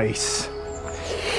Nice.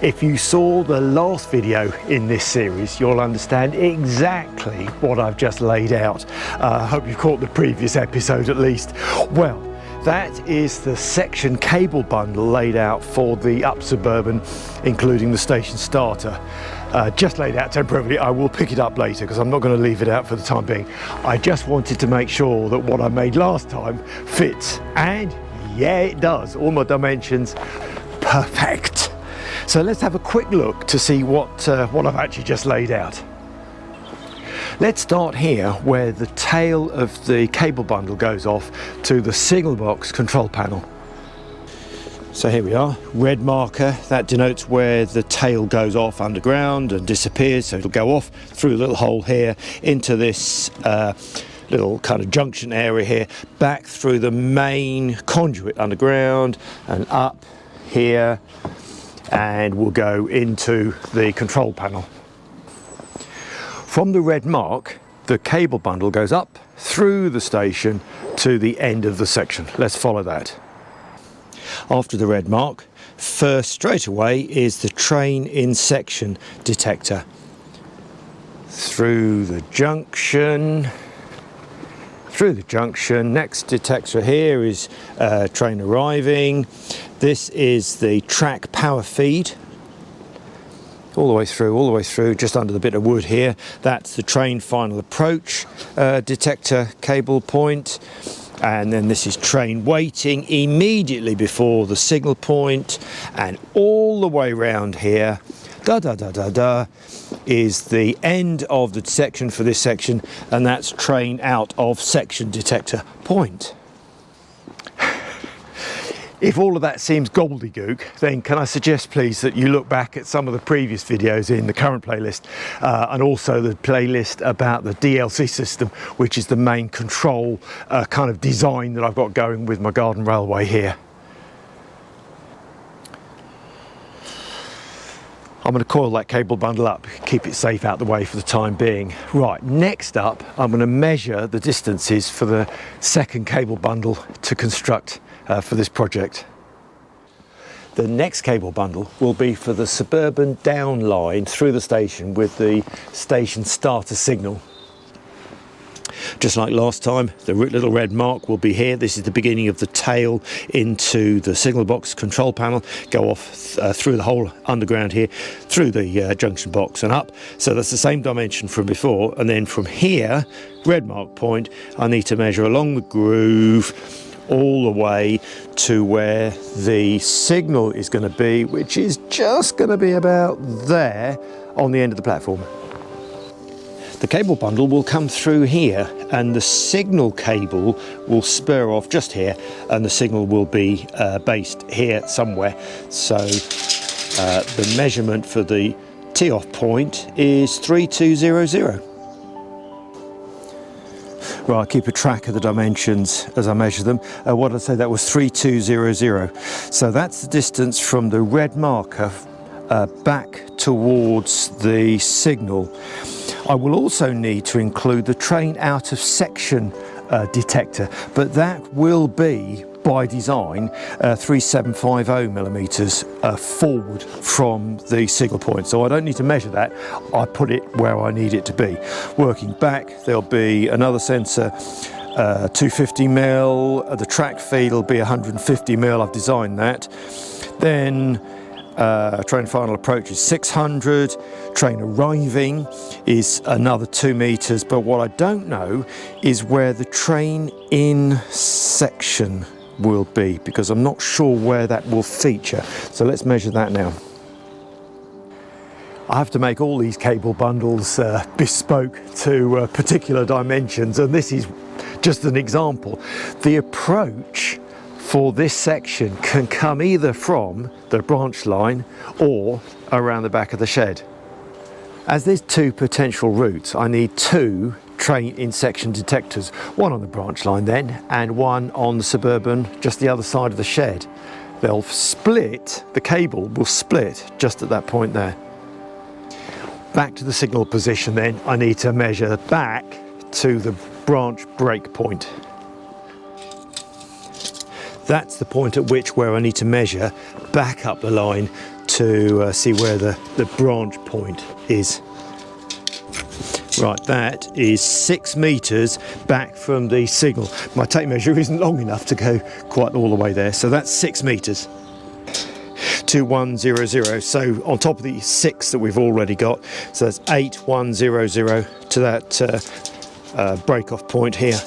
If you saw the last video in this series, you'll understand exactly what I've just laid out. I hope you caught the previous episode at least. Well, that is the section cable bundle laid out for the up Suburban, including the station starter. Just laid out temporarily. I will pick it up later because I'm not going to leave it out for the time being. I just wanted to make sure that what I made last time fits, and yeah, it does. All my dimensions perfect. So let's have a quick look to see what I've actually just laid out. Let's start here where the tail of the cable bundle goes off to the signal box control panel. So here we are, red marker, that denotes where the tail goes off underground and disappears, so it'll go off through a little hole here into this little kind of junction area here, back through the main conduit underground and up here, and we'll go into the control panel. From the red mark, the cable bundle goes up through the station to the end of the section. Let's follow that. After the red mark, first straight away is the train in section detector. Through the junction, next detector here is train arriving. This is the track power feed. All the way through, just under the bit of wood here. That's the train final approach detector cable point. And then this is train waiting immediately before the signal point. And all the way round here, is the end of the section for this section, and that's train out of section detector point. If all of that seems gobbledygook, then can I suggest please that you look back at some of the previous videos in the current playlist and also the playlist about the DLC system, which is the main control kind of design that I've got going with my garden railway here. I'm going to coil that cable bundle up, keep it safe out the way for the time being. Right, next up, I'm going to measure the distances for the second cable bundle to construct for this project. The next cable bundle will be for the Suburban down line through the station with the station starter signal. Just like last time, the little red mark will be here. This is the beginning of the tail into the signal box control panel, go off through the whole underground here, through the junction box and up. So that's the same dimension from before. And then from here, red mark point, I need to measure along the groove all the way to where the signal is going to be, which is just going to be about there on the end of the platform. The cable bundle will come through here and the signal cable will spur off just here, and the signal will be based here somewhere. So the measurement for the tee-off point is 3200. Right, I'll keep a track of the dimensions as I measure them. What did I say? That was 3200. So that's the distance from the red marker back towards the signal. I will also need to include the train out of section detector, but that will be by design 3750 millimeters forward from the signal point. So I don't need to measure that, I put it where I need it to be. Working back, there'll be another sensor, 250 mil, the track feed will be 150 mil, I've designed that. Then train final approach is 600, train arriving is another 2 meters, but what I don't know is where the train in section will be, because I'm not sure where that will feature. So let's measure that now. I have to make all these cable bundles bespoke to particular dimensions, and this is just an example. The approach for this section can come either from the branch line or around the back of the shed. As there's two potential routes, I need two train in section detectors, one on the branch line then and one on the Suburban just the other side of the shed. They'll split, the cable will split just at that point there. Back to the signal position then, I need to measure back to the branch break point. That's the point at which where I need to measure back up the line to see where the branch point is. Right, that is 6 meters back from the signal. My tape measure isn't long enough to go quite all the way there, so that's 6 meters. 2100, so on top of the 6 that we've already got, so that's 8100 to that break off point here.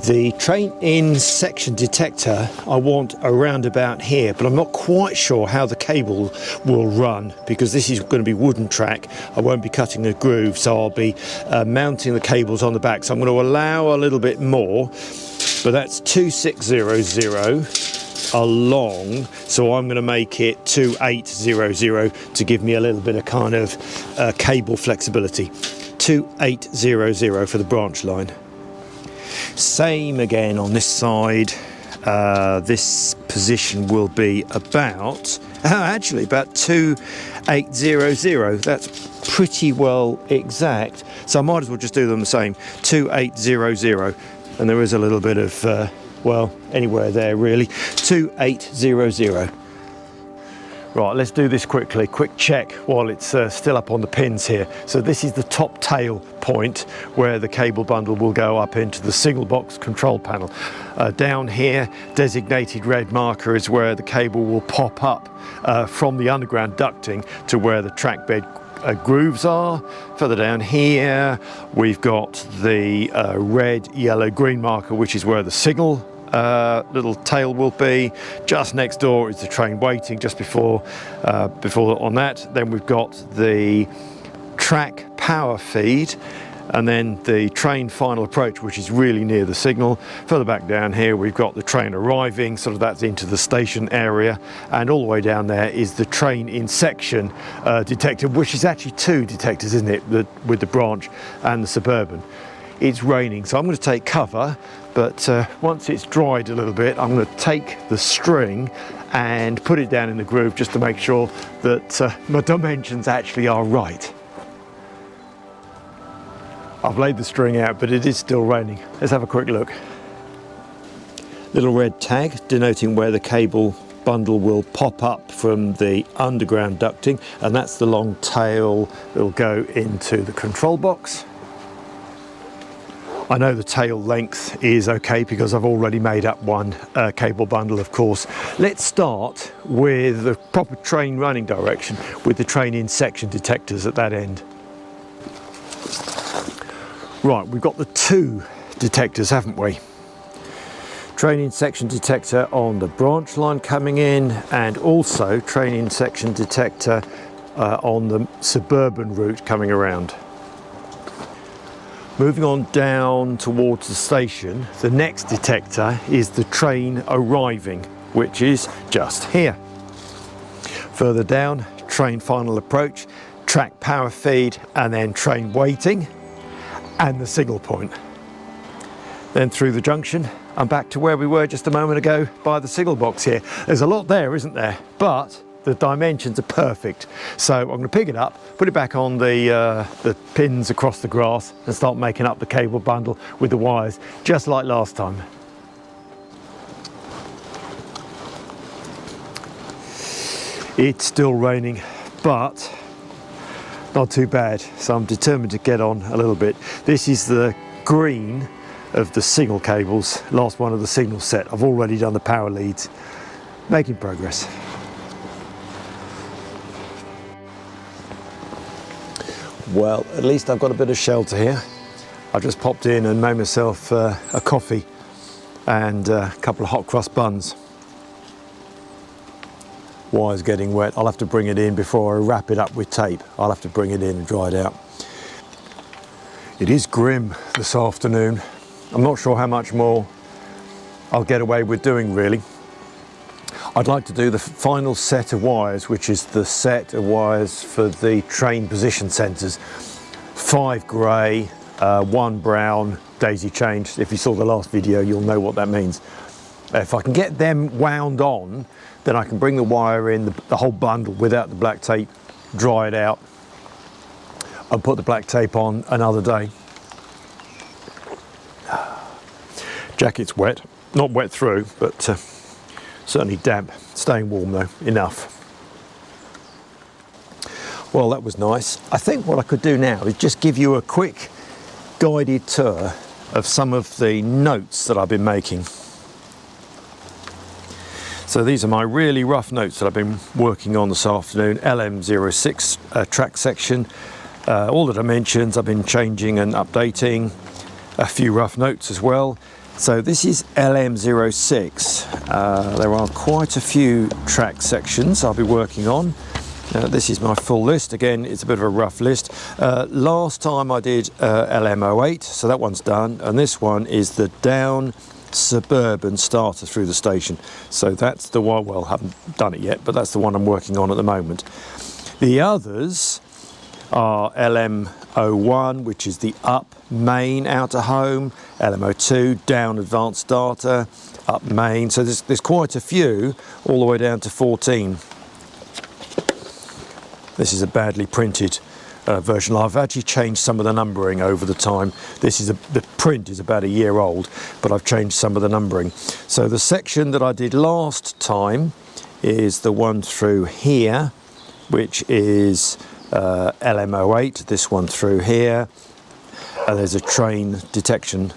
The train in section detector I want around about here, but I'm not quite sure how the cable will run because this is going to be wooden track. I won't be cutting a groove, so I'll be mounting the cables on the back. So I'm going to allow a little bit more, but that's 2600 along, so I'm going to make it 2800 to give me a little bit of kind of cable flexibility. 2800 for the branch line. Same again on this side. This position will be about actually about 2800. That's pretty well exact, so I might as well just do them the same. 2800, and there is a little bit of well, anywhere there really. 2800. Right, let's do this quickly. Quick check while it's still up on the pins here. So this is the top tail point where the cable bundle will go up into the signal box control panel. Down here, designated red marker is where the cable will pop up from the underground ducting to where the track bed grooves are. Further down here, we've got the red, yellow, green marker, which is where the signal little tail will be. Just next door is the train waiting, just before on that. Then we've got the track power feed, and then the train final approach, which is really near the signal. Further back down here we've got the train arriving, sort of that's into the station area, and all the way down there is the train in section detector, which is actually 2 detectors, isn't it, with the branch and the suburban. It's raining, so I'm going to take cover, but once it's dried a little bit, I'm going to take the string and put it down in the groove just to make sure that my dimensions actually are right. I've laid the string out, but it is still raining. Let's have a quick look. Little red tag denoting where the cable bundle will pop up from the underground ducting, and that's the long tail that will go into the control box. I know the tail length is okay because I've already made up one cable bundle, of course. Let's start with the proper train running direction with the train in section detectors at that end. Right, we've got the 2 detectors, haven't we? Train in section detector on the branch line coming in, and also train in section detector on the suburban route coming around. Moving on down towards the station, the next detector is the train arriving, which is just here. Further down, train final approach, track power feed, and then train waiting, and the signal point. Then through the junction, I'm back to where we were just a moment ago by the signal box here. There's a lot there, isn't there? But the dimensions are perfect. So I'm going to pick it up, put it back on the pins across the grass, and start making up the cable bundle with the wires, just like last time. It's still raining, but not too bad. So I'm determined to get on a little bit. This is the green of the signal cables, last one of the signal set. I've already done the power leads. Making progress. Well, at least I've got a bit of shelter here. I've just popped in and made myself a coffee and a couple of hot cross buns. Wire's getting wet. I'll have to bring it in before I wrap it up with tape. I'll have to bring it in and dry it out. It is grim this afternoon. I'm not sure how much more I'll get away with doing, really. I'd like to do the final set of wires, which is the set of wires for the train position sensors. 5 grey, 1 brown, daisy chained. If you saw the last video, you'll know what that means. If I can get them wound on, then I can bring the wire in, the whole bundle without the black tape, dry it out, and put the black tape on another day. Jacket's wet. not wet through, but certainly damp. Staying warm though, enough. Well, that was nice. I think what I could do now is just give you a quick guided tour of some of the notes that I've been making. So these are my really rough notes that I've been working on this afternoon. LM06 track section, all the dimensions I've been changing and updating, a few rough notes as well. So this is LM06. There are quite a few track sections I'll be working on. This is my full list. Again, it's a bit of a rough list. Last time I did LM08, so that one's done, and this one is the down suburban starter through the station. So that's the one, well, I haven't done it yet, but that's the one I'm working on at the moment. The others are LM01, which is the up main outer home, LM02 down advanced starter, up main. So there's quite a few, all the way down to 14. This is a badly printed version. I've actually changed some of the numbering over the time. The print is about a year old, but I've changed some of the numbering. So the section that I did last time is the one through here, which is LM08, this one through here. There's a train detection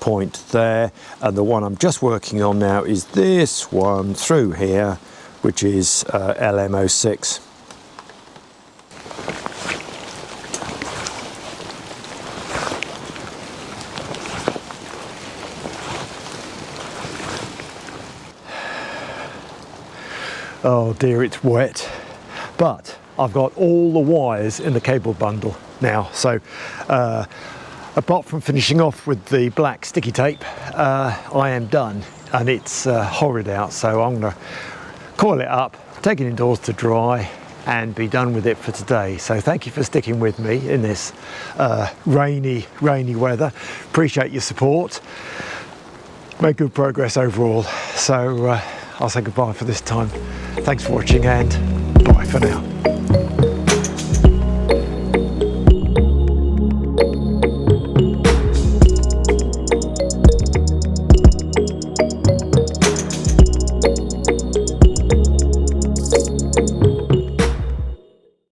point there, and the one I'm just working on now is this one through here, which is LM06. Oh dear, it's wet, but I've got all the wires in the cable bundle now. So apart from finishing off with the black sticky tape, I am done, and it's horrid out. So I'm gonna coil it up, take it indoors to dry, and be done with it for today. So thank you for sticking with me in this rainy weather. Appreciate your support. Made good progress overall. So I'll say goodbye for this time. Thanks for watching, and bye for now.